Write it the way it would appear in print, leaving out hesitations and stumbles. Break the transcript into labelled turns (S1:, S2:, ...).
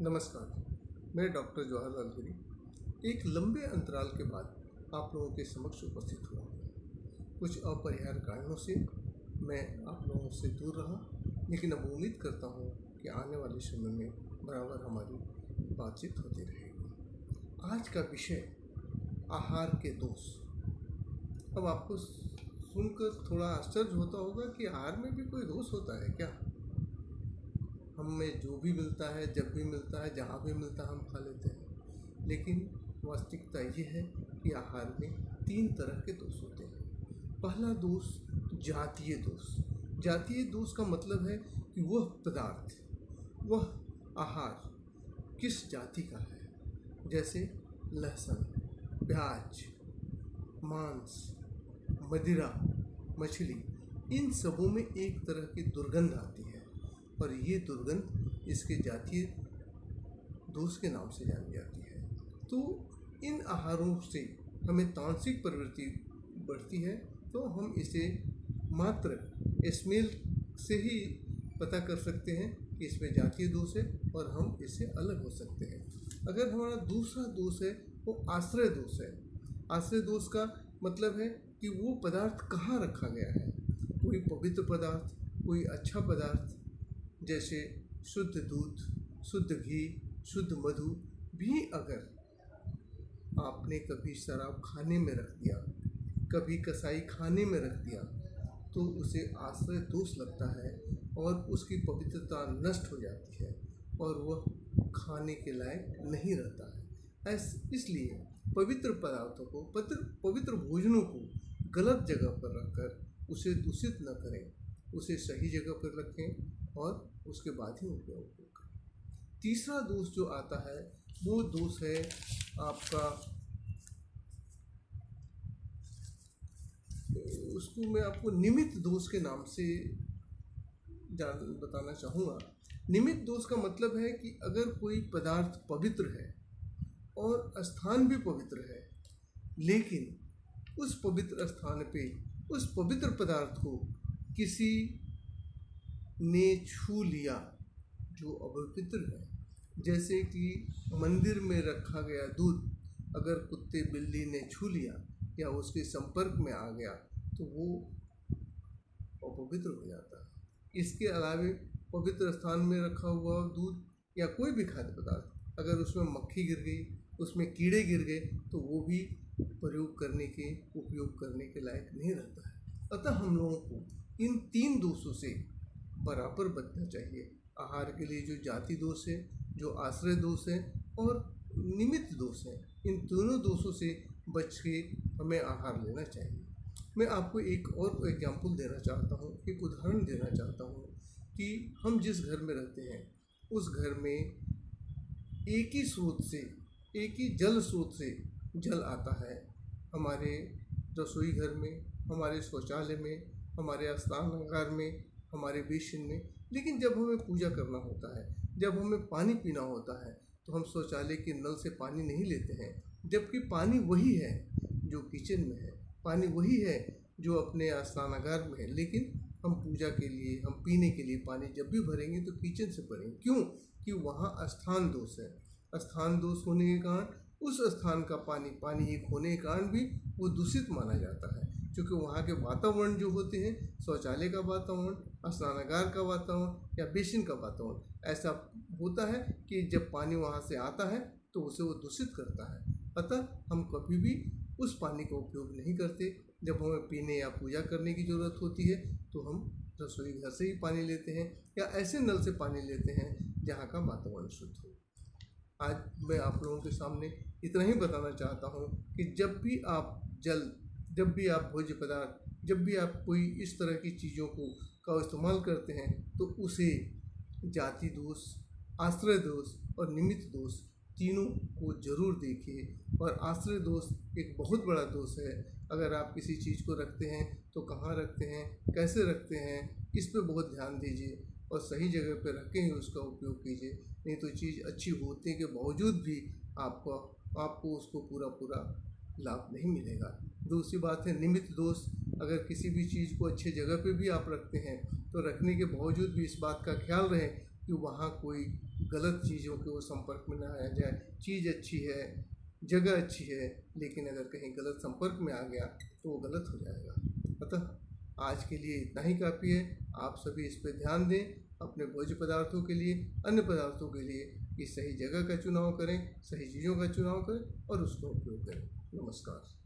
S1: नमस्कार, मैं डॉक्टर जवाहरलाल गिरी एक लंबे अंतराल के बाद आप लोगों के समक्ष उपस्थित हुआ हूँ। कुछ अपरिहार्य कारणों से मैं आप लोगों से दूर रहा, लेकिन अब उम्मीद करता हूँ कि आने वाले समय में बराबर हमारी बातचीत होती रहेगी। आज का विषय आहार के दोष। अब आपको सुनकर थोड़ा आश्चर्य होता होगा कि आहार में भी कोई दोष होता है क्या? हमें जो भी मिलता है, जब भी मिलता है, जहाँ भी मिलता है, हम खा लेते हैं। लेकिन वास्तविकता ये है कि आहार में 3 तरह के दोष होते हैं। पहला दोष जातीय दोष। जातीय दोष का मतलब है कि वह पदार्थ, वह आहार किस जाति का है। जैसे लहसुन, प्याज, मांस, मदिरा, मछली, इन सबों में एक तरह की दुर्गंध आती है और ये दुर्गंध इसके जातीय दोष के नाम से जानी जाती है। तो इन आहारों से हमें तामसिक प्रवृत्ति बढ़ती है, तो हम इसे मात्र स्मेल से ही पता कर सकते हैं कि इसमें जातीय दोष है और हम इससे अलग हो सकते हैं। अगर हमारा दूसरा दोष है वो आश्रय दोष है। आश्रय दोष का मतलब है कि वो पदार्थ कहाँ रखा गया है। कोई पवित्र पदार्थ, कोई अच्छा पदार्थ, जैसे शुद्ध दूध, शुद्ध घी, शुद्ध मधु भी अगर आपने कभी शराब खाने में रख दिया, कभी कसाई खाने में रख दिया, तो उसे आश्रय दोष लगता है और उसकी पवित्रता नष्ट हो जाती है और वह खाने के लायक नहीं रहता है। इसलिए पवित्र पदार्थों को, पवित्र भोजनों को गलत जगह पर रखकर उसे दूषित न करें, उसे सही जगह पर रखें और उसके बाद ही उपयोग करें। तीसरा दोष जो आता है वो दोष है आपका, उसको मैं आपको निमित्त दोष के नाम से बताना चाहूँगा। निमित्त दोष का मतलब है कि अगर कोई पदार्थ पवित्र है और स्थान भी पवित्र है, लेकिन उस पवित्र स्थान पे उस पवित्र पदार्थ को किसी ने छू लिया जो अपवित्र है, जैसे कि मंदिर में रखा गया दूध अगर कुत्ते बिल्ली ने छू लिया या उसके संपर्क में आ गया तो वो अपवित्र हो जाता है। इसके अलावा पवित्र स्थान में रखा हुआ दूध या कोई भी खाद्य पदार्थ अगर उसमें मक्खी गिर गई, उसमें कीड़े गिर गए, तो वो भी उपयोग करने के लायक नहीं रहता है। अतः हम लोगों को इन 3 दोषों से बराबर बचना चाहिए। आहार के लिए जो जाति दोष है, जो आश्रय दोष है और निमित्त दोष है, इन दोनों दोषों से बच के हमें आहार लेना चाहिए। मैं आपको एक और एग्जाम्पल देना चाहता हूँ, एक उदाहरण देना चाहता हूँ कि हम जिस घर में रहते हैं उस घर में एक ही स्रोत से, एक ही जल स्रोत से जल आता है। हमारे रसोई घर में, हमारे शौचालय में, हमारे स्नानागार में, हमारे बेसिन में। लेकिन जब हमें पूजा करना होता है, जब हमें पानी पीना होता है, तो हम शौचालय के नल से पानी नहीं लेते हैं, जबकि पानी वही है जो किचन में है, पानी वही है जो अपने स्नानागार में है। लेकिन हम पूजा के लिए, हम पीने के लिए पानी जब भी भरेंगे तो किचन से भरेंगे। क्यों? कि वहाँ स्थान दोष है। स्थान दोष होने के कारण उस स्थान का पानी एक होने के कारण भी वो दूषित माना जाता है, क्योंकि वहाँ के वातावरण जो होते हैं, शौचालय का वातावरण, स्नानागार का वातावरण या बेसिन का वातावरण, ऐसा होता है कि जब पानी वहाँ से आता है तो उसे वो दूषित करता है। अतः हम कभी भी उस पानी का उपयोग नहीं करते। जब हमें पीने या पूजा करने की ज़रूरत होती है तो हम रसोई घर से ही पानी लेते हैं या ऐसे नल से पानी लेते हैं जहाँ का वातावरण शुद्ध हो। आज मैं आप लोगों के सामने इतना ही बताना चाहता हूँ कि जब भी आप भोज्य पदार्थ, जब भी आप कोई इस तरह की चीज़ों का इस्तेमाल करते हैं तो उसे जाति दोष, आश्रय दोष और निमित्त दोष तीनों को जरूर देखिए। और आश्रय दोष एक बहुत बड़ा दोष है। अगर आप किसी चीज़ को रखते हैं तो कहाँ रखते हैं, कैसे रखते हैं, इस पर बहुत ध्यान दीजिए और सही जगह पर रख के ही उसका उपयोग कीजिए। नहीं तो चीज़ अच्छी होने के बावजूद भी आपको उसको पूरा लाभ नहीं मिलेगा। दूसरी बात है निमित्त दोष। अगर किसी भी चीज़ को अच्छे जगह पे भी आप रखते हैं तो रखने के बावजूद भी इस बात का ख्याल रहे कि वहाँ कोई गलत चीज़ों के वो संपर्क में ना आया जाए। चीज़ अच्छी है, जगह अच्छी है, लेकिन अगर कहीं गलत संपर्क में आ गया तो वो गलत हो जाएगा। अतः आज के लिए इतना ही काफ़ी है। आप सभी इस पर ध्यान दें, अपने भोज्य पदार्थों के लिए, अन्य पदार्थों के लिए कि सही जगह का चुनाव करें, सही चीज़ों का चुनाव करें और उसका उपयोग करें। नमस्कार।